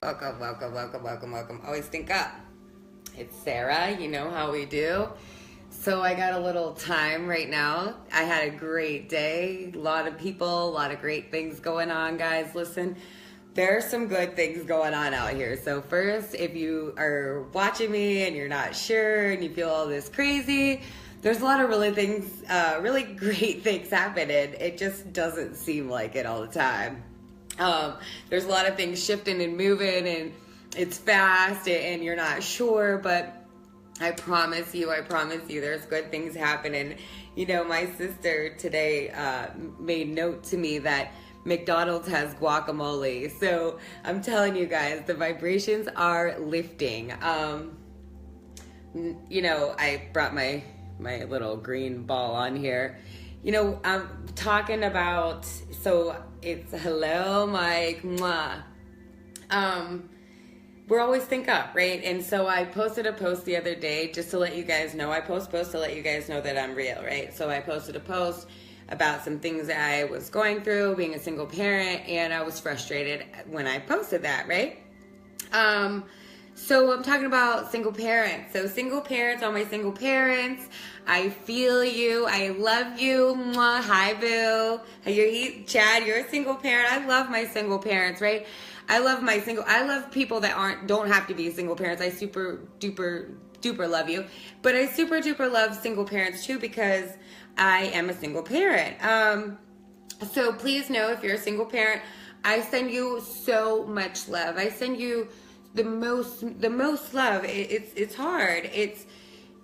Welcome, welcome, welcome, welcome, welcome. Always think up. It's Sarah. You know how we do. So I got a little time right now. I had a great day. A lot of people, a lot of great things going on, guys. Listen, there are some good things going on out here. So first, if you are watching me and you're not sure and you feel all this crazy, there's a lot of really great things happening. It just doesn't seem like it all the time. There's a lot of things shifting and moving, and it's fast, and you're not sure, but I promise you, there's good things happening. You know, my sister today made note to me that McDonald's has guacamole. So I'm telling you guys, the vibrations are lifting. You know, I brought my little green ball on here. You know, I'm talking about, so it's hello, Mike. Mwah. We're always think up, right? And so I posted a post the other day just to let you guys know. I post to let you guys know that I'm real, right? So I posted a post about some things that I was going through, being a single parent, and I was frustrated when I posted that, right? So I'm talking about single parents. So single parents, all my single parents, I feel you. I love you. Mwah. Hi, boo. Chad, you're a single parent. I love my single parents, right? I love people that don't have to be single parents. I super duper love you. But I super duper love single parents too, because I am a single parent. So please know, if you're a single parent, I send you so much love. I send you the most love. It's hard.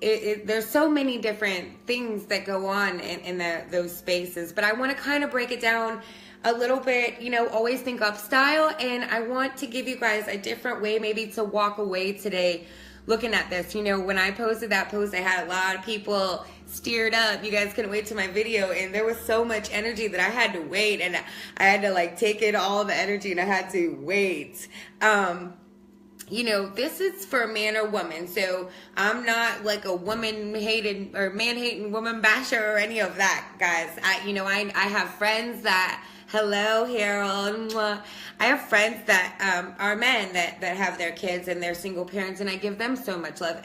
There's so many different things that go on in those spaces, but I want to kind of break it down a little bit, you know, always think up style. And I want to give you guys a different way maybe to walk away today looking at this. You know, when I posted that post, I had a lot of people steered up. You guys couldn't wait to my video, and there was so much energy that I had to wait, and I had to like take in all the energy, and I had to wait. You know, this is for a man or woman, so I'm not like a woman-hating or man-hating woman basher or any of that, guys. I have friends that, hello, Harold. I have friends that are men that have their kids and they're single parents, and I give them so much love.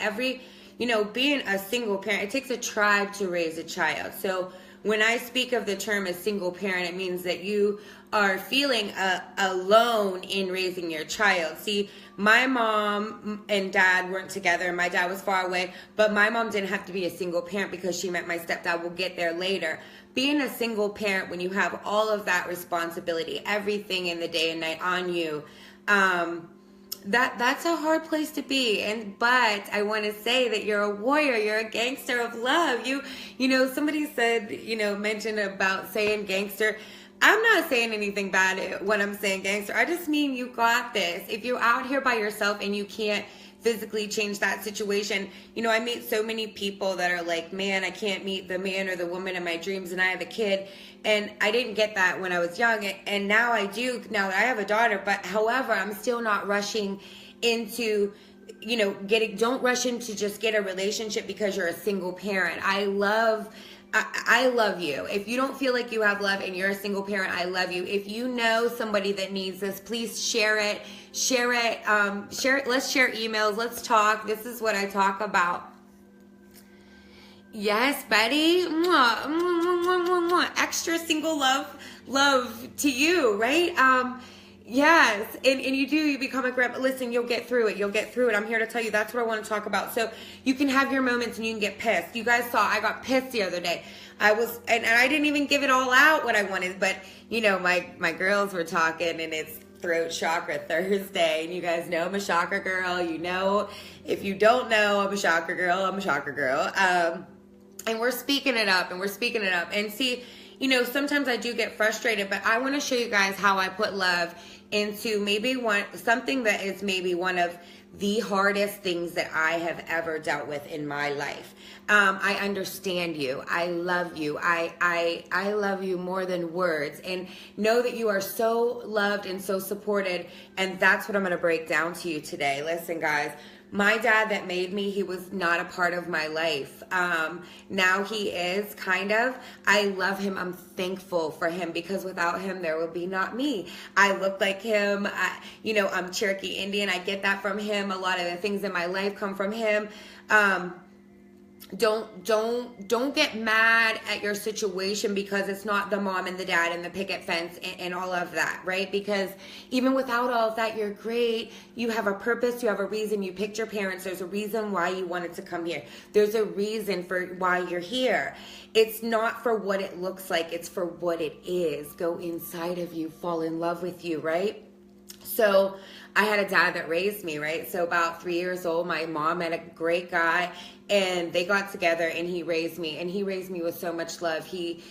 Being a single parent, it takes a tribe to raise a child. So when I speak of the term as single parent, it means that you are feeling alone in raising your child. See, my mom and dad weren't together. My dad was far away, but my mom didn't have to be a single parent because she met my stepdad. We'll get there later. Being a single parent, when you have all of that responsibility, everything in the day and night on you, that's a hard place to be. But I want to say that you're a warrior. You're a gangster of love. You know, somebody said, mentioned about saying gangster. I'm not saying anything bad when I'm saying gangster. I just mean you got this. If you're out here by yourself and you can't physically change that situation, I meet so many people that are like, man, I can't meet the man or the woman of my dreams, and I have a kid. And I didn't get that when I was young, and now I do. Now I have a daughter, but however, I'm still not rushing into, don't rush into just get a relationship because you're a single parent. I love you. If you don't feel like you have love and you're a single parent, I love you. If you know somebody that needs this, please share it. Let's share emails. Let's talk. This is what I talk about. Yes, Betty. Mwah, mwah, mwah, mwah, mwah. Extra single love to you, right? Yes, and you become a grandma. Listen, you'll get through it. I'm here to tell you that's what I want to talk about. So you can have your moments and you can get pissed. You guys saw I got pissed the other day. And I didn't even give it all out what I wanted, but my girls were talking, and it's Throat Chakra Thursday, and you guys know I'm a chakra girl. If you don't know, I'm a chakra girl. And we're speaking it up, and see, sometimes I do get frustrated, but I want to show you guys how I put love into something that is maybe one of the hardest things that I have ever dealt with in my life. I understand you. I love you. I love you more than words, and know that you are so loved and so supported. And that's what I'm going to break down to you today. Listen, guys, my dad that made me, he was not a part of my life. Now he is, kind of. I love him. I'm thankful for him, because without him, there would be not me. I look like him. I'm Cherokee Indian. I get that from him. A lot of the things in my life come from him. Don't get mad at your situation because it's not the mom and the dad and the picket fence and all of that, right? Because even without all of that, you're great. You have a purpose. You have a reason. You picked your parents. There's a reason why you wanted to come here. There's a reason for why you're here. It's not for what it looks like. It's for what it is. Go inside of you, fall in love with you, right? So I had a dad that raised me, right? So about 3 years old, my mom met a great guy, and they got together, and he raised me. And he raised me with so much love. He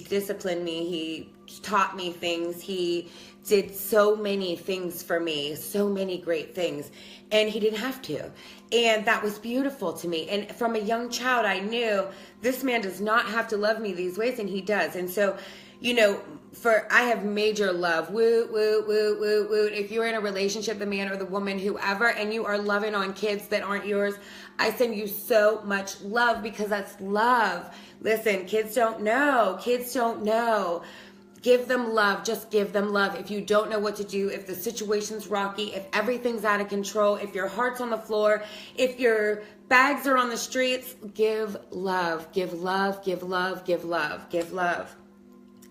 disciplined me. He taught me things. He did so many things for me, so many great things. And he didn't have to. And that was beautiful to me. And from a young child, I knew this man does not have to love me these ways, and he does. And so, I have major love. Woo, woo, woo, woo, woo. If you're in a relationship, the man or the woman, whoever, and you are loving on kids that aren't yours, I send you so much love, because that's love. Listen, kids don't know. Kids don't know. Give them love. Just give them love. If you don't know what to do, if the situation's rocky, if everything's out of control, if your heart's on the floor, if your bags are on the streets, give love. Give love, give love, give love, give love.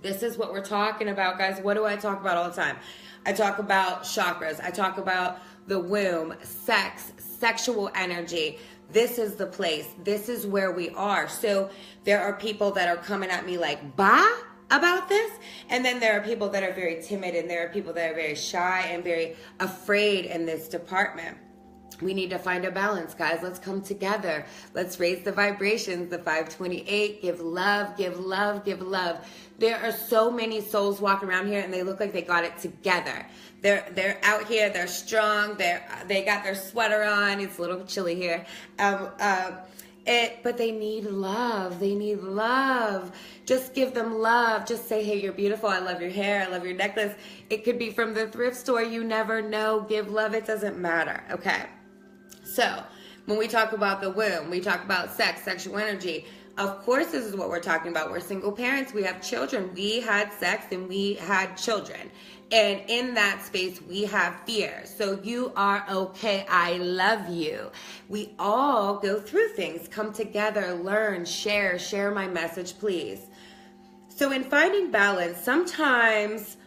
This is what we're talking about, guys. What do I talk about all the time? I talk about chakras. I talk about the womb, sex, sexual energy. This is the place. This is where we are. So there are people that are coming at me like, bah, about this. And then there are people that are very timid, and there are people that are very shy and very afraid in this department. We need to find a balance, guys. Let's come together. Let's raise the vibrations, the 528. Give love, give love, give love. There are so many souls walking around here, and they look like they got it together. They're out here. They're strong. They got their sweater on. It's a little chilly here. But they need love. They need love. Just give them love. Just say, hey, you're beautiful. I love your hair. I love your necklace. It could be from the thrift store. You never know. Give love. It doesn't matter. Okay. So when we talk about the womb, we talk about sex, sexual energy. Of course, this is what we're talking about. We're single parents. We have children. We had sex and we had children. And in that space, we have fear. So you are okay. I love you. We all go through things. Come together, learn, share my message, please. So in finding balance, sometimes,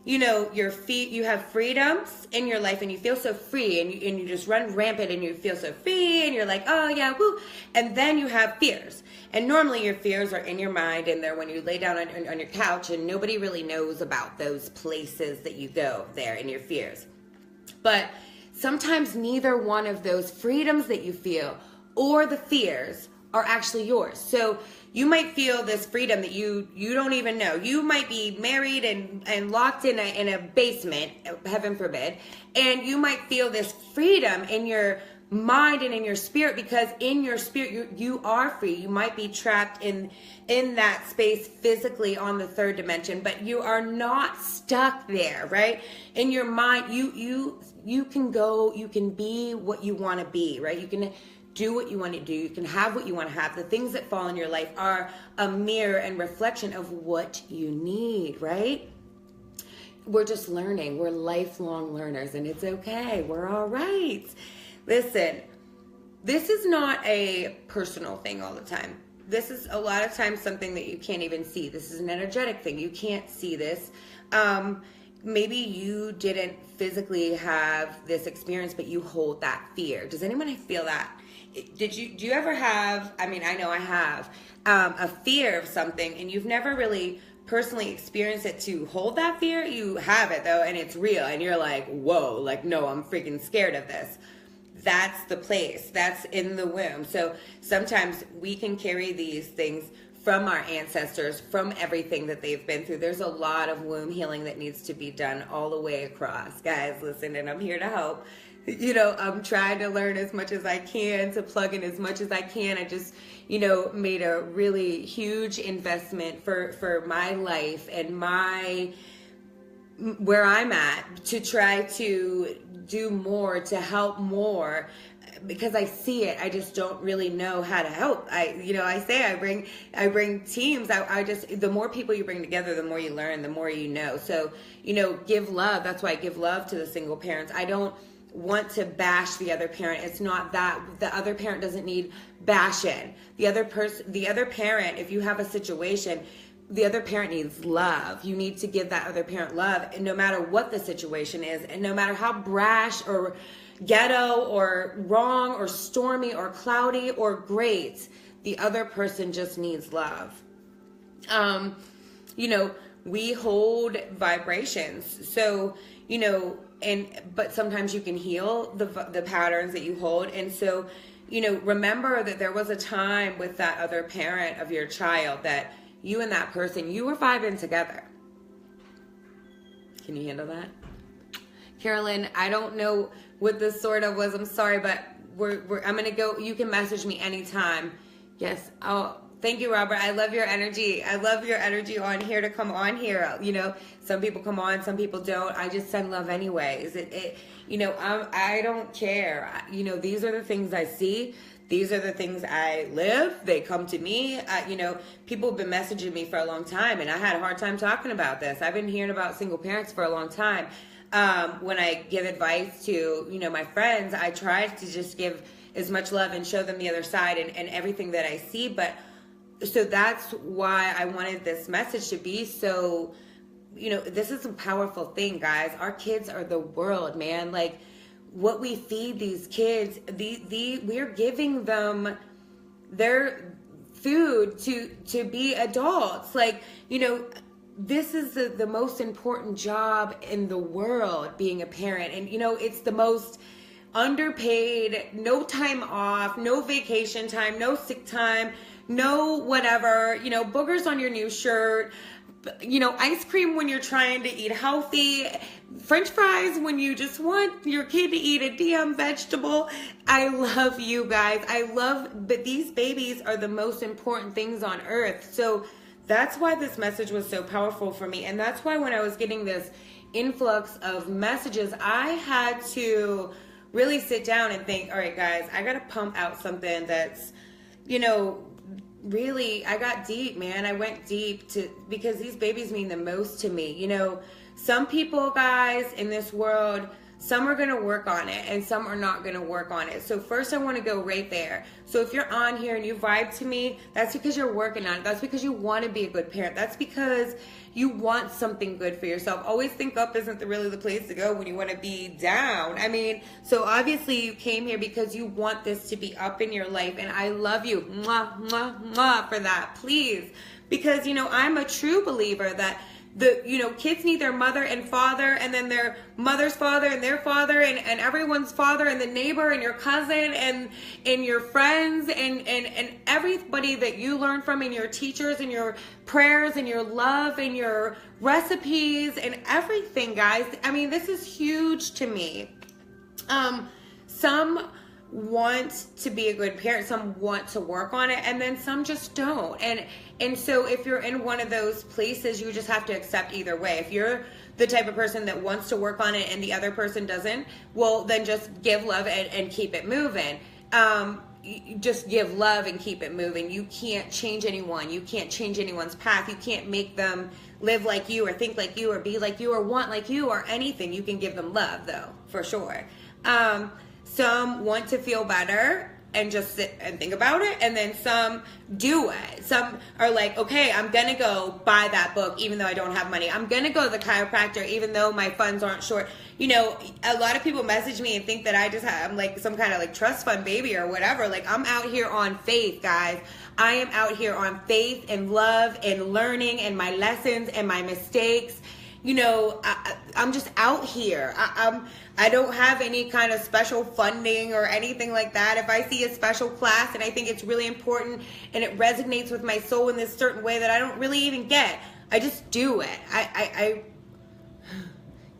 you have freedoms in your life, and you feel so free, and you just run rampant, and you feel so free, and you're like, oh yeah, woo. And then you have fears. And normally your fears are in your mind, and they're when you lay down on your couch, and nobody really knows about those places that you go there in your fears. But sometimes neither one of those freedoms that you feel or the fears are actually yours. So you might feel this freedom that you don't even know. You might be married and locked in a basement, heaven forbid, and you might feel this freedom in your mind and in your spirit, because in your spirit you are free. You might be trapped in that space physically on the third dimension, but you are not stuck there, right? In your mind, you can go, you can be what you want to be, right? You can do what you want to do. You can have what you want to have. The things that fall in your life are a mirror and reflection of what you need, right? We're just learning. We're lifelong learners, and it's okay. We're all right. Listen, this is not a personal thing all the time. This is a lot of times something that you can't even see. This is an energetic thing. You can't see this. Maybe you didn't physically have this experience, but you hold that fear. Does anyone feel that? Do you ever have, I know I have, a fear of something, and you've never really personally experienced it to hold that fear? You have it though, and it's real, and you're like, whoa, like, no, I'm freaking scared of this. That's the place. That's in the womb. So sometimes we can carry these things from our ancestors, from everything that they've been through. There's a lot of womb healing that needs to be done all the way across. Guys, listen, and I'm here to help. I'm trying to learn as much as I can, to plug in as much as I can. I just, made a really huge investment for my life and where I'm at, to try to do more, to help more because I see it, I just don't really know how to help. I say I bring teams. I just, the more people you bring together, the more you learn, the more you know. So, give love. That's why I give love to the single parents. I don't want to bash the other parent. It's not that. The other parent doesn't need bashing. The other parent, if you have a situation, the other parent needs love. You need to give that other parent love, and no matter what the situation is, and no matter how brash or ghetto or wrong or stormy or cloudy or great, the other person just needs love. We hold vibrations. So, but sometimes you can heal the patterns that you hold. And so, remember that there was a time with that other parent of your child that you and that person, you were vibing together. Can you handle that? Carolyn, I don't know what this sort of was. I'm sorry, but I'm going to go. You can message me anytime. Yes. Oh, thank you, Robert. I love your energy. I love your energy on here to come on here. Some people come on, some people don't. I just send love anyways. I don't care. These are the things I see. These are the things I live. They come to me. People have been messaging me for a long time, and I had a hard time talking about this. I've been hearing about single parents for a long time. When I give advice to, my friends, I try to just give as much love and show them the other side and everything that I see. But so that's why I wanted this message to be so, this is a powerful thing, guys. Our kids are the world, man. Like, what we feed these kids, we're giving them their food to be adults. Like, this is the most important job in the world, being a parent. And, it's the most underpaid, no time off, no vacation time, no sick time, no whatever, boogers on your new shirt, ice cream when you're trying to eat healthy, French fries when you just want your kid to eat a damn vegetable. I love you guys. But these babies are the most important things on earth. So that's why this message was so powerful for me. And that's why when I was getting this influx of messages, I had to really sit down and think, all right, guys, I got to pump out something that's, really, I got deep, man. I went deep because these babies mean the most to me. Some people, guys, in this world, some are going to work on it and some are not going to work on it. So first I want to go right there. So if you're on here and you vibe to me, that's because you're working on it. That's because you want to be a good parent. That's because you want something good for yourself. Always think up isn't really the place to go when you want to be down. So obviously you came here because you want this to be up in your life. And I love you, mwah, mwah, mwah, for that, please. Because, I'm a true believer that kids need their mother and father, and then their mother's father and their father, and everyone's father, and the neighbor and your cousin and your friends and everybody that you learn from, and your teachers and your prayers and your love and your recipes and everything, guys. This is huge to me. Some want to be a good parent, some want to work on it, and then some just don't. And so if you're in one of those places, you just have to accept either way. If you're the type of person that wants to work on it and the other person doesn't, well, then just give love and keep it moving. Just give love and keep it moving. You can't change anyone. You can't change anyone's path. You can't make them live like you or think like you or be like you or want like you or anything. You can give them love, though, for sure. Some want to feel better and just sit and think about it, and then some do it. Some are like, okay, I'm gonna go buy that book even though I don't have money. I'm gonna go to the chiropractor even though my funds aren't short. A lot of people message me and think that I'm like some kind of like trust fund baby or whatever. Like, I'm out here on faith, guys. I am out here on faith and love and learning and my lessons and my mistakes. I'm just out here. I don't have any kind of special funding or anything like that. If I see a special class and I think it's really important and it resonates with my soul in this certain way that I don't really even get, I just do it.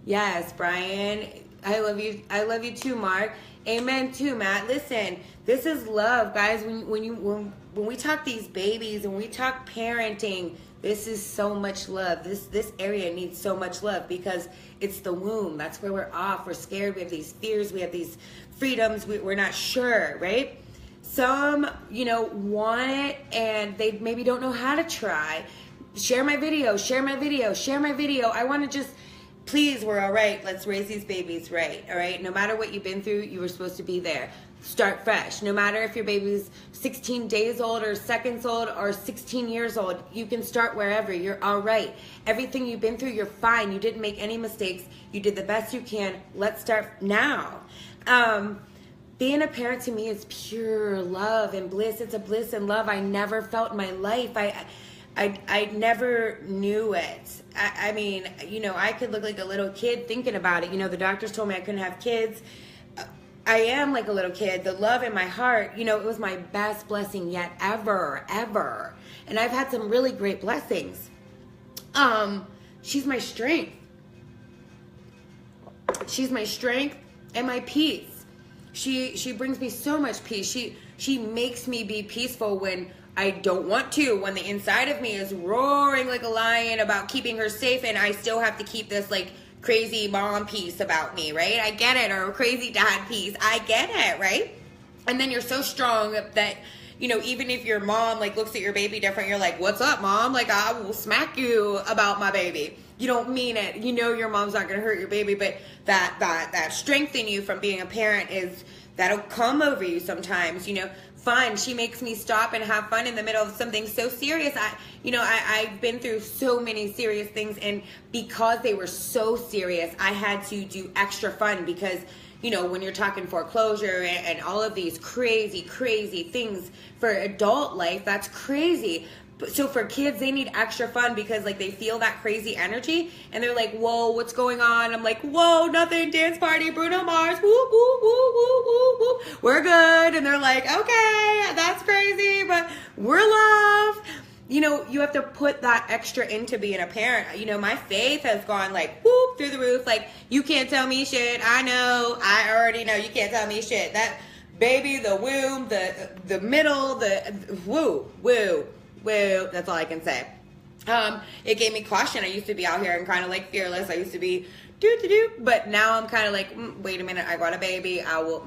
Yes, Brian, I love you. I love you too, Mark. Amen too, Matt. Listen, this is love, guys. When we talk these babies and we talk parenting, This is so much love. This area needs so much love because it's the womb. That's where we're off. We're scared. We have these fears. We have these freedoms. We're not sure, right? Some, want it and they maybe don't know how to try. Share my video, share my video, share my video. I want to just, please, we're all right. Let's raise these babies right, all right? No matter what you've been through, you were supposed to be there. Start fresh. No matter if your baby's 16 days old or seconds old or 16 years old, you can start wherever. You're all right. Everything you've been through, you're fine. You didn't make any mistakes. You did the best you can. Let's start now. Being a parent to me is pure love and bliss. It's a bliss and love I never felt in my life. I never knew it. I mean, I could look like a little kid thinking about it. The doctors told me I couldn't have kids. I am like a little kid. The love in my heart, it was my best blessing yet ever. And I've had some really great blessings. She's my strength. She's my strength and my peace. She brings me so much peace. She makes me be peaceful when I don't want to, when the inside of me is roaring like a lion about keeping her safe, and I still have to keep this like crazy mom piece about me, right? I get it. Or crazy dad piece. I get it, right? And then you're so strong that, even if your mom like looks at your baby different, you're like, what's up, mom? Like, I will smack you about my baby. You don't mean it. Your mom's not going to hurt your baby, but that strength in you from being a parent that'll come over you sometimes, fun. She makes me stop and have fun in the middle of something so serious. I've been through so many serious things, and because they were so serious, I had to do extra fun because, when you're talking foreclosure and all of these crazy, crazy things for adult life, that's crazy. So for kids, they need extra fun because like they feel that crazy energy and they're like, whoa, what's going on? I'm like, whoa, nothing, dance party, Bruno Mars, woo, woo, woo, woo, woo, woo. We're good. And they're like, okay, that's crazy, but we're love. You have to put that extra into being a parent. My faith has gone like whoop through the roof. Like, you can't tell me shit. I already know you can't tell me shit. That baby, the womb, the middle, the woo. That's all I can say. It gave me caution. I used to be out here and kind of like fearless. I used to be but now I'm kind of like, wait a minute, I got a baby. I will,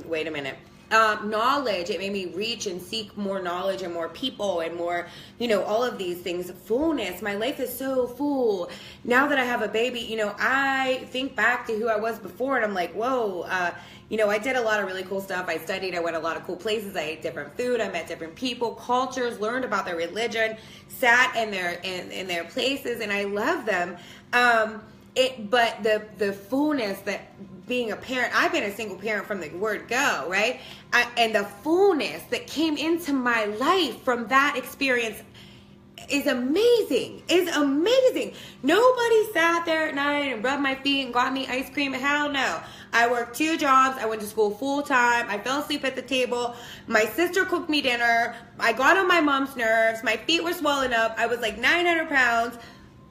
wait a minute. Knowledge, it made me reach and seek more knowledge and more people and more, all of these things. Fullness, my life is so full. Now that I have a baby, I think back to who I was before and I'm like, whoa, I did a lot of really cool stuff. I studied, I went a lot of cool places. I ate different food. I met different people, cultures, learned about their religion, sat in their places, and I love them. But the fullness that being a parent, I've been a single parent from the word go, right? And the fullness that came into my life from that experience is amazing. Nobody sat there at night and rubbed my feet and got me ice cream. Hell no. I worked 2 jobs. I went to school full time. I fell asleep at the table. My sister cooked me dinner. I got on my mom's nerves. My feet were swollen up. I was like 900 pounds.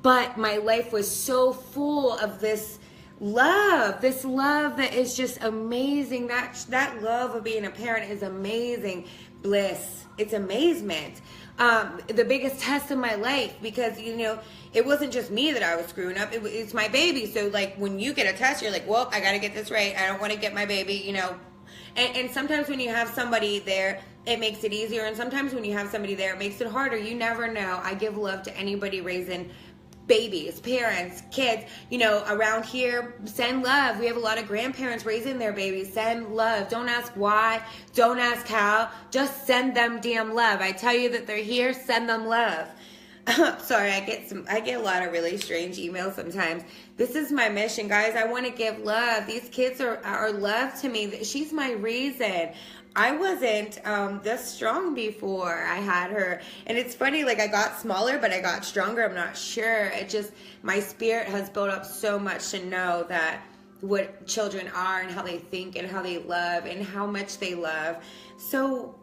But my life was so full of this love that is just amazing. That love of being a parent is amazing. Bliss. It's amazement. The biggest test of my life because, it wasn't just me that I was screwing up. It's my baby. So, like, when you get a test, you're like, well, I got to get this right. I don't want to get my baby, And sometimes when you have somebody there, it makes it easier. And sometimes when you have somebody there, it makes it harder. You never know. I give love to anybody raising babies, parents, kids, around here. Send love. We have a lot of grandparents raising their babies. Send love. Don't ask why. Don't ask how. Just send them damn love. I tell you that they're here. Send them love. Sorry, I get a lot of really strange emails sometimes. This is my mission, guys. I want to give love. These kids are love to me. She's my reason. I wasn't this strong before I had her. And it's funny, like I got smaller, but I got stronger. I'm not sure. My spirit has built up so much to know that what children are and how they think and how they love and how much they love. So,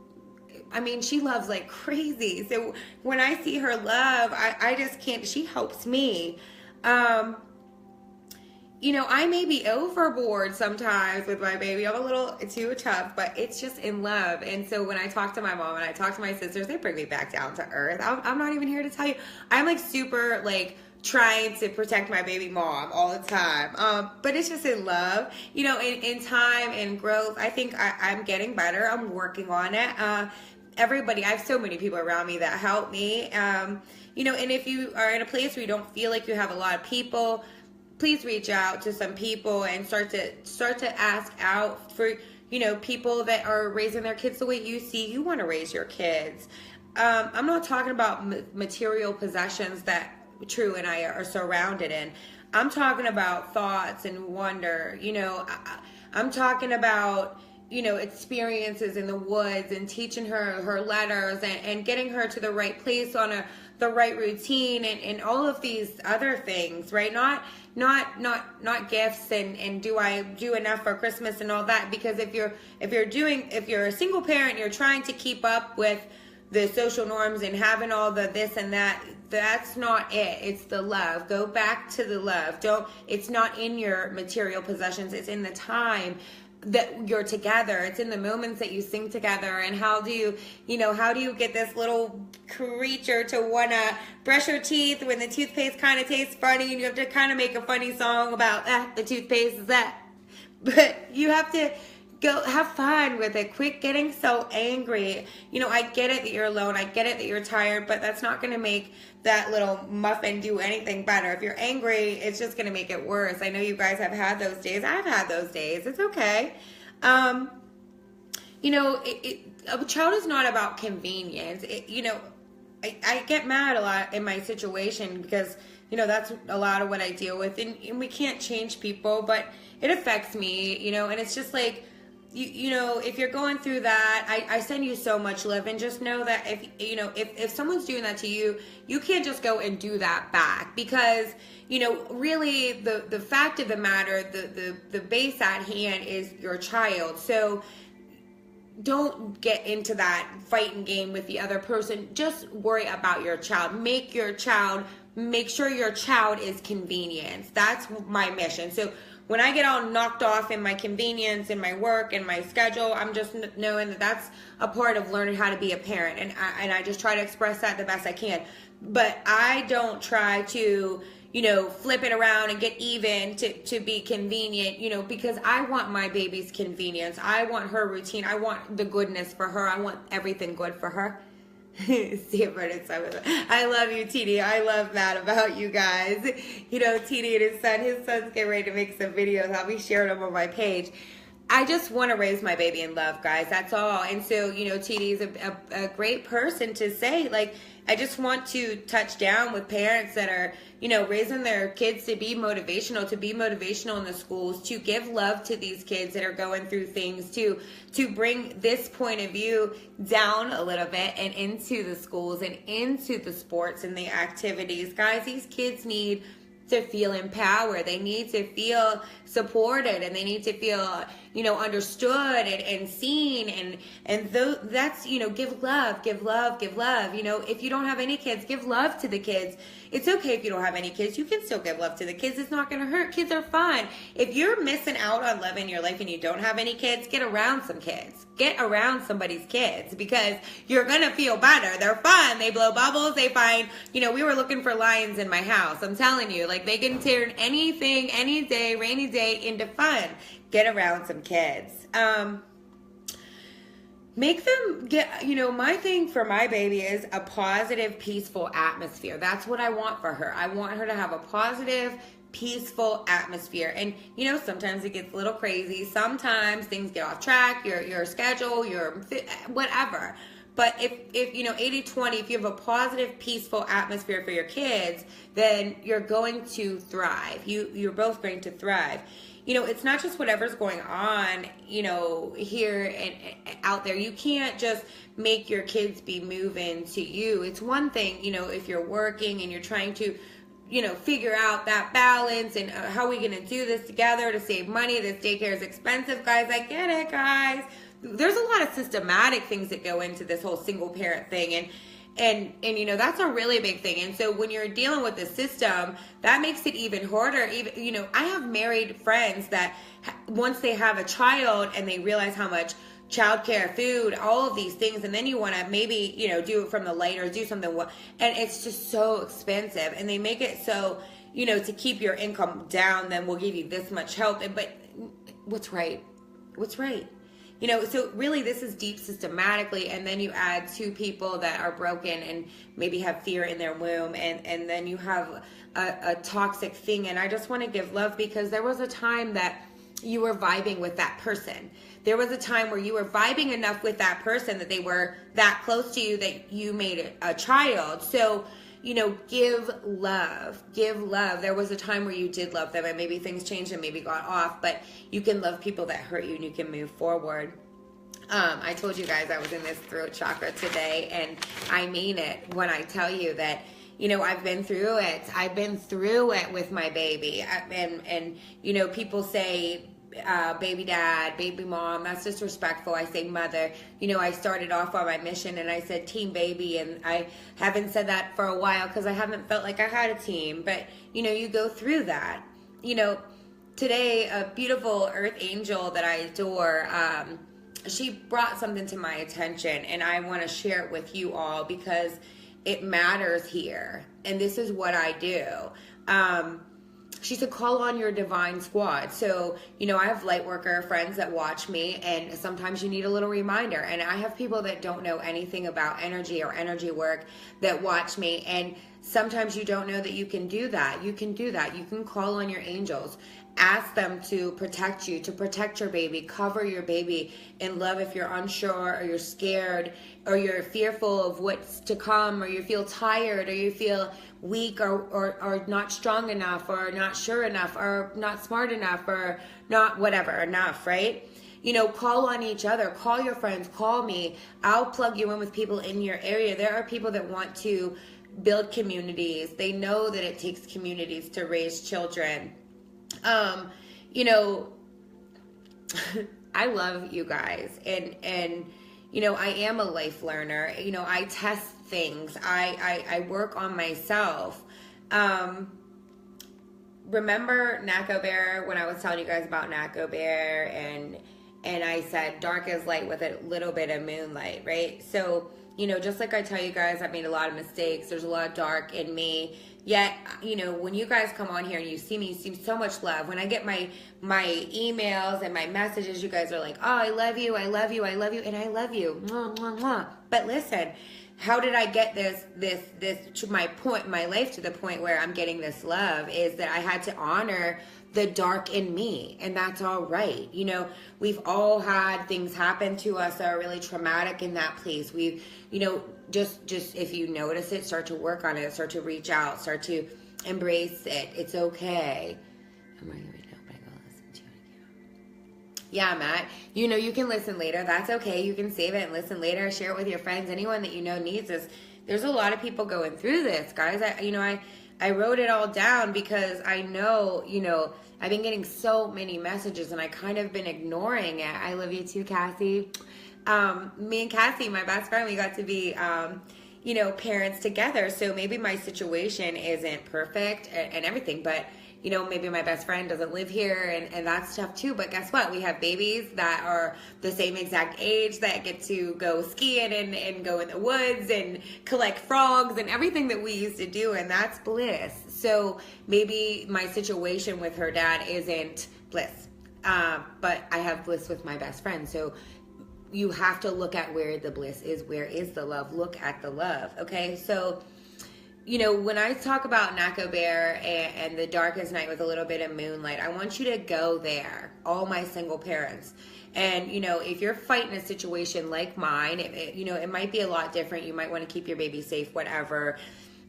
she loves like crazy. So when I see her love, I just can't, she helps me. I may be overboard sometimes with my baby. I'm a little too tough, but it's just in love. And so when I talk to my mom and I talk to my sisters, they bring me back down to earth. I'm not even here to tell you. I'm like super like trying to protect my baby mom all the time. But it's just in love, in time and growth. I think I'm getting better. I'm working on it. Everybody, I have so many people around me that help me. And if you are in a place where you don't feel like you have a lot of people, please reach out to some people and start to ask out for, people that are raising their kids the way you want to raise your kids. I'm not talking about material possessions that True and I are surrounded in. I'm talking about thoughts and wonder. I'm talking about, experiences in the woods and teaching her letters and getting her to the right place on the right routine and all of these other things, right? Not gifts and do I do enough for Christmas and all that, because if you're a single parent, you're trying to keep up with the social norms and having all the this and that, that's not it. It's the love. Go back to the love. It's not in your material possessions. It's in the time that you're together. It's in the moments that you sing together. And how do you get this little creature to want to brush your teeth when the toothpaste kind of tastes funny and you have to kind of make a funny song about the toothpaste is that. But you have to go have fun with it. Quit getting so angry. I get it that you're alone. I get it that you're tired, but that's not going to make that little muffin do anything better. If you're angry, it's just going to make it worse. I know you guys have had those days. I've had those days. It's okay. A child is not about convenience. I get mad a lot in my situation because, that's a lot of what I deal with. And we can't change people, but it affects me, and it's just like, if you're going through that, I send you so much love, and just know that if someone's doing that to you, you can't just go and do that back, because, really the fact of the matter, the base at hand is your child. So don't get into that fighting game with the other person. Just worry about your child. Make sure your child is convenienced. That's my mission. So when I get all knocked off in my convenience and my work and my schedule, I'm just knowing that that's a part of learning how to be a parent. And I just try to express that the best I can. But I don't try to, flip it around and get even to be convenient, because I want my baby's convenience. I want her routine. I want the goodness for her. I want everything good for her. See if I love you, TD. I love that about you guys. TD and his son's getting ready to make some videos. I'll be sharing them on my page. I just want to raise my baby in love, guys. That's all. And so, TD is a great person to say, like, I just want to touch down with parents that are, raising their kids to be motivational in the schools, to give love to these kids that are going through things, to bring this point of view down a little bit and into the schools and into the sports and the activities. Guys, these kids need to feel empowered. They need to feel supported, and they need to feel, understood and seen. And that's, give love. If you don't have any kids, give love to the kids. It's okay if you don't have any kids. You can still give love to the kids. It's not going to hurt. Kids are fun. If you're missing out on love in your life and you don't have any kids, get around some kids. Get around somebody's kids, because you're going to feel better. They're fun. They blow bubbles. They find, we were looking for lions in my house. I'm telling you, like, they can turn anything, any day, rainy day, into fun. Get around some kids. Make them get, my thing for my baby is a positive, peaceful atmosphere. That's what I want for her. I want her to have a positive, peaceful atmosphere. And, sometimes it gets a little crazy. Sometimes things get off track, your schedule, your whatever. But if 80-20, if you have a positive, peaceful atmosphere for your kids, then you're going to thrive. You're both going to thrive. It's not just whatever's going on, here and out there. You can't just make your kids be moving to you. It's one thing, if you're working and you're trying to, figure out that balance and how are we going to do this together to save money. This daycare is expensive, guys. I get it, guys. There's a lot of systematic things that go into this whole single parent thing. And that's a really big thing. And so when you're dealing with the system, that makes it even harder. Even I have married friends that once they have a child and they realize how much childcare, food, all of these things, and then you want to maybe do it from the light or do something, and it's just so expensive, and they make it so to keep your income down, then we'll give you this much help. But what's right? So really this is deep systematically, and then you add two people that are broken and maybe have fear in their womb, and then you have a toxic thing. And I just want to give love, because there was a time that you were vibing with that person. There was a time where you were vibing enough with that person that they were that close to you that you made a child. So, give love. There was a time where you did love them, and maybe things changed and maybe got off, but you can love people that hurt you and you can move forward. I told you guys I was in this throat chakra today, and I mean it when I tell you that I've been through it. I've been through it with my baby. And people say, baby dad, baby mom, that's disrespectful. I say mother. I started off on my mission and I said team baby, and I haven't said that for a while because I haven't felt like I had a team. But, you go through that. Today, a beautiful earth angel that I adore, she brought something to my attention, and I want to share it with you all because it matters here, and this is what I do. She said, call on your divine squad. So, I have light worker friends that watch me, and sometimes you need a little reminder. And I have people that don't know anything about energy or energy work that watch me, and sometimes you don't know that you can do that. You can do that. You can call on your angels. Ask them to protect you, to protect your baby, cover your baby in love if you're unsure or you're scared or you're fearful of what's to come, or you feel tired or you feel weak or not strong enough or not sure enough or not smart enough or not whatever enough, right? Call on each other, call your friends, call me. I'll plug you in with people in your area. There are people that want to build communities. They know that it takes communities to raise children. I love you guys, and I am a life learner. I test things. I work on myself. Remember Nako Bear, when I was telling you guys about Nako Bear, and I said dark as light with a little bit of moonlight, right? So, just like I tell you guys, I've made a lot of mistakes. There's a lot of dark in me. Yet, when you guys come on here and you see me, you see so much love. When I get my emails and my messages, you guys are like, oh, I love you, I love you, I love you, and I love you. Mwah, mwah, mwah. But listen, how did I get this to my life to the point where I'm getting this love is that I had to honor the dark in me, and that's all right. We've all had things happen to us that are really traumatic in that place. We've, just if you notice it, start to work on it, start to reach out, start to embrace it. It's okay. I'm ready right now, but I gotta listen to it again. Yeah, Matt. You can listen later. That's okay. You can save it and listen later. Share it with your friends. Anyone that needs this. There's a lot of people going through this, guys. I wrote it all down because I know, I've been getting so many messages and I kind of been ignoring it. I love you too, Cassie. Me and Cassie, my best friend, we got to be, parents together. So maybe my situation isn't perfect and everything, but maybe my best friend doesn't live here and that's tough too. But guess what? We have babies that are the same exact age that get to go skiing and go in the woods and collect frogs and everything that we used to do. And that's bliss. So maybe my situation with her dad isn't bliss. But I have bliss with my best friend. So you have to look at where the bliss is. Where is the love? Look at the love. Okay. So, when I talk about Nako Bear and the darkest night with a little bit of moonlight, I want you to go there, all my single parents. And, if you're fighting a situation like mine, it might be a lot different. You might want to keep your baby safe, whatever.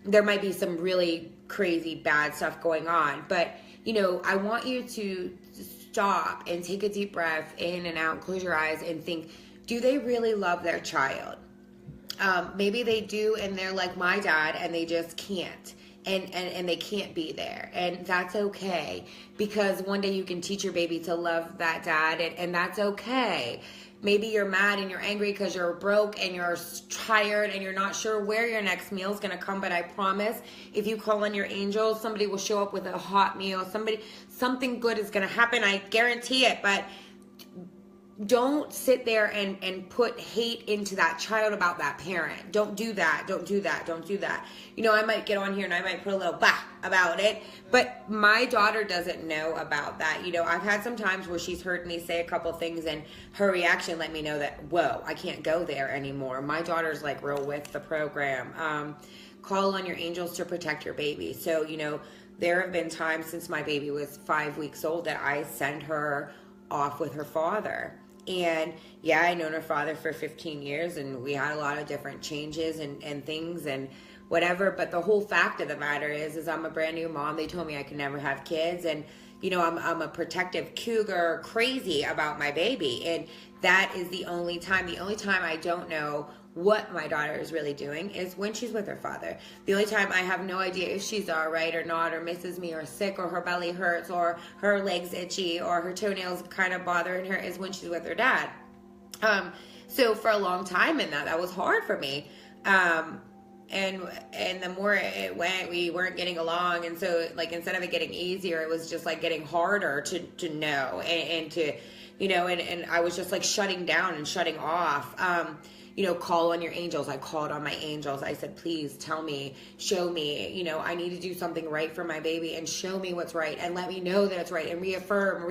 There might be some really crazy bad stuff going on. But, I want you to stop and take a deep breath in and out, close your eyes and think, do they really love their child? Maybe they do, and they're like my dad, and they just can't, and they can't be there, and that's okay, because one day you can teach your baby to love that dad, and that's okay. maybe you're mad and you're angry because you're broke and you're tired and you're not sure where your next meal is going to come. But I promise, if you call on your angels, somebody will show up with a hot meal. Something good is going to happen. I guarantee it. But don't sit there and put hate into that child about that parent. Don't do that. Don't do that. Don't do that. You know, I might get on here and I might put a little bah about it, but my daughter doesn't know about that. You know, I've had some times where she's heard me say a couple things and her reaction let me know that, whoa, I can't go there anymore. My daughter's like real with the program. Call on your angels to protect your baby. So, you know, there have been times since my baby was 5 weeks old that I send her off with her father. And yeah, I known her father for 15 years and we had a lot of different changes and things and whatever. But the whole fact of the matter is I'm a brand new mom. They told me I could never have kids. And, you know, I'm a protective cougar, crazy about my baby. And that is the only time I don't know what my daughter is really doing is when she's with her father. The only time I have no idea if she's all right or not, or misses me, or sick, or her belly hurts, or her legs itchy, or her toenails kind of bothering her is when she's with her dad. So for a long time in that was hard for me. And the more it went, we weren't getting along. And so like, instead of it getting easier, it was just like getting harder to know and to, you know, and I was just like shutting down and shutting off. You know, call on your angels. I called on my angels. I said, please tell me, show me, you know, I need to do something right for my baby and show me what's right and let me know that it's right and reaffirm.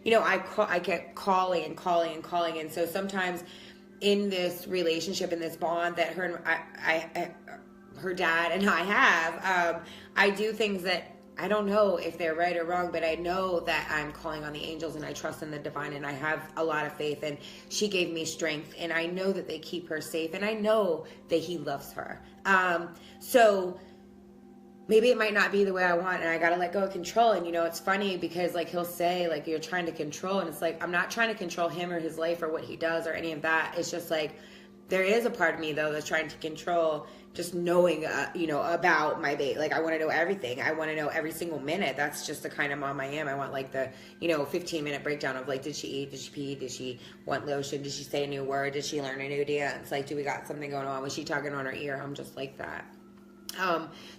You know, I kept calling and calling and calling. And so sometimes in this relationship, in this bond that her dad and I have, I do things that I don't know if they're right or wrong, but I know that I'm calling on the angels and I trust in the divine and I have a lot of faith and she gave me strength and I know that they keep her safe and I know that he loves her. So maybe it might not be the way I want and I got to let go of control. And, you know, it's funny because like he'll say like, you're trying to control, and it's like, I'm not trying to control him or his life or what he does or any of that. It's just like, there is a part of me though that's trying to control just knowing, you know, about my baby. Like I want to know everything. I want to know every single minute. That's just the kind of mom I am. I want like the, you know, 15-minute breakdown of like, did she eat? Did she pee? Did she want lotion? Did she say a new word? Did she learn a new dance? Like, do we got something going on? Was she tugging on her ear? I'm just like that.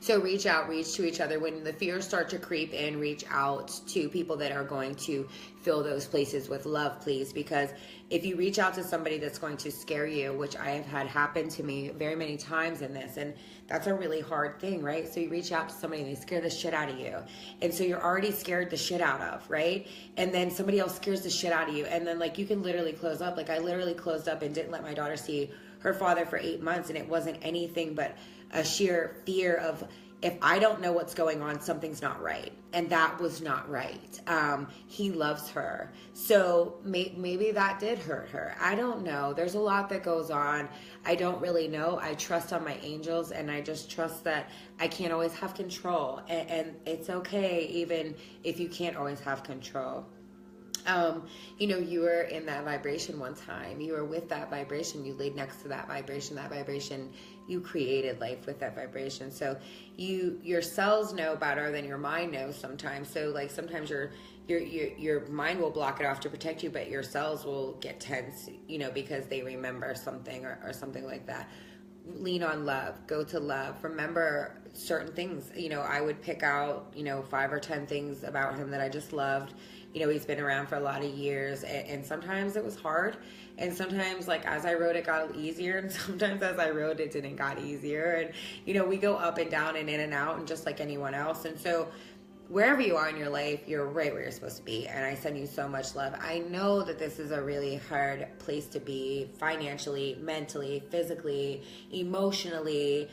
So reach to each other. When the fears start to creep in, reach out to people that are going to fill those places with love, please. Because if you reach out to somebody that's going to scare you, which I have had happen to me very many times in this, and that's a really hard thing, right? So you reach out to somebody and they scare the shit out of you. And so you're already scared the shit out of, right? And then somebody else scares the shit out of you. And then like you can literally close up. Like I literally closed up and didn't let my daughter see her father for 8 months. And it wasn't anything but a sheer fear of, if I don't know what's going on, something's not right. And that was not right. He loves her. So maybe that did hurt her. I don't know. There's a lot that goes on. I don't really know. I trust on my angels and I just trust that I can't always have control. And it's okay even if you can't always have control. You know, you were in that vibration one time. You were with that vibration. You laid next to that vibration. That vibration, you created life with that vibration. So your cells know better than your mind knows sometimes. So like sometimes your mind will block it off to protect you, but your cells will get tense, you know, because they remember something or something like that. Lean on love. Go to love. Remember certain things. You know, I would pick out, you know, 5 or 10 things about him that I just loved. You know, he's been around for a lot of years, and sometimes it was hard, and sometimes, like, as I wrote, it got easier, and sometimes as I wrote, it didn't got easier, and, you know, we go up and down and in and out, and just like anyone else, and so wherever you are in your life, you're right where you're supposed to be, and I send you so much love. I know that this is a really hard place to be, financially, mentally, physically, emotionally,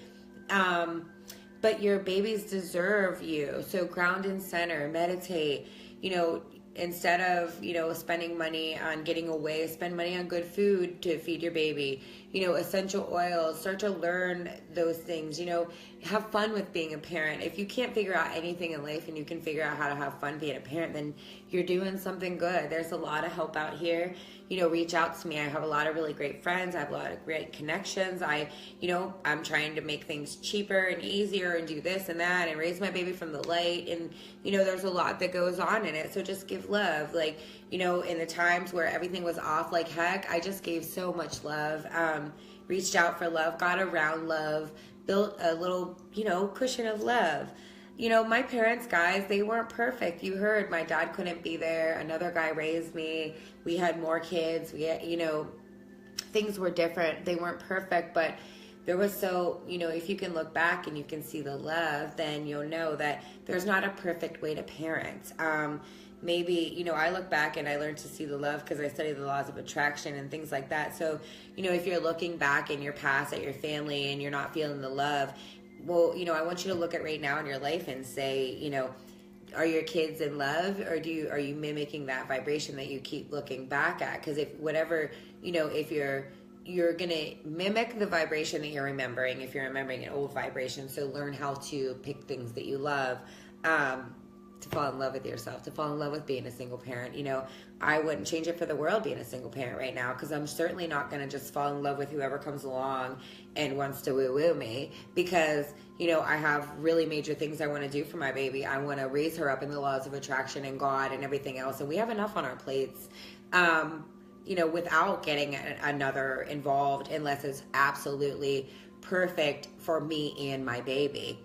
but your babies deserve you, so ground and center, meditate, you know, instead of, you know, spending money on getting away, spend money on good food to feed your baby, you know, essential oils, start to learn those things, you know, have fun with being a parent. If you can't figure out anything in life and you can figure out how to have fun being a parent, then you're doing something good. There's a lot of help out here. You know, reach out to me. I have a lot of really great friends. I have a lot of great connections. I'm trying to make things cheaper and easier and do this and that and raise my baby from the light. And, you know, there's a lot that goes on in it. So just give give love. Like, you know, in the times where everything was off like heck, I just gave so much love. Reached out for love, got around love, built a little, you know, cushion of love. You know, my parents, guys, they weren't perfect. You heard my dad couldn't be there. Another guy raised me. We had more kids. We had, you know, things were different. They weren't perfect, but there was so, you know, if you can look back and you can see the love, then you'll know that there's not a perfect way to parent. Maybe, you know, I look back and I learned to see the love because I studied the laws of attraction and things like that. So, you know, if you're looking back in your past at your family and you're not feeling the love, well, you know, I want you to look at right now in your life and say, you know, are your kids in love, or are you mimicking that vibration that you keep looking back at? Because if whatever, you know, if you're gonna mimic the vibration that you're remembering, if you're remembering an old vibration, so learn how to pick things that you love, to fall in love with yourself, to fall in love with being a single parent. You know, I wouldn't change it for the world being a single parent right now, because I'm certainly not going to just fall in love with whoever comes along and wants to woo-woo me, because, you know, I have really major things I want to do for my baby. I want to raise her up in the laws of attraction and God and everything else, and we have enough on our plates, you know, without getting another involved, unless it's absolutely perfect for me and my baby.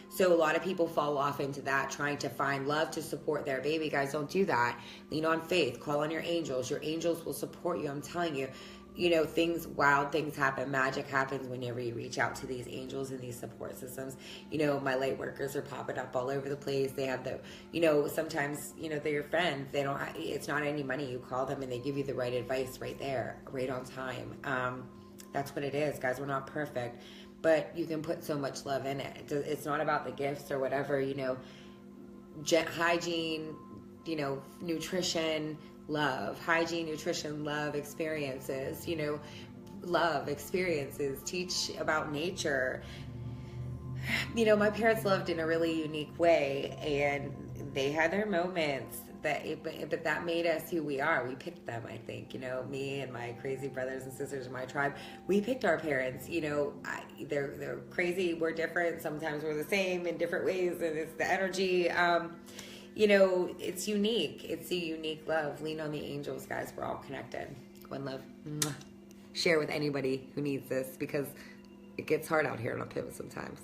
So a lot of people fall off into that, trying to find love to support their baby. Guys, don't do that. Lean on faith. Call on your angels. Your angels will support you. I'm telling you, you know, wild things happen. Magic happens whenever you reach out to these angels and these support systems. You know, my light workers are popping up all over the place. They have you know, sometimes, you know, they're your friends. It's not any money. You call them and they give you the right advice right there, right on time. That's what it is, guys. We're not perfect, but you can put so much love in it. It's not about the gifts or whatever, you know, hygiene, you know, nutrition, love, hygiene, nutrition, love, experiences, you know, love, experiences, teach about nature. You know, my parents loved in a really unique way, and they had their moments. But that made us who we are. We picked them, I think. You know, me and my crazy brothers and sisters in my tribe, we picked our parents. You know, they're crazy. We're different. Sometimes we're the same in different ways, and it's the energy. You know, it's unique. It's a unique love. Lean on the angels, guys. We're all connected. One love. Share with anybody who needs this, because it gets hard out here on a pivot sometimes.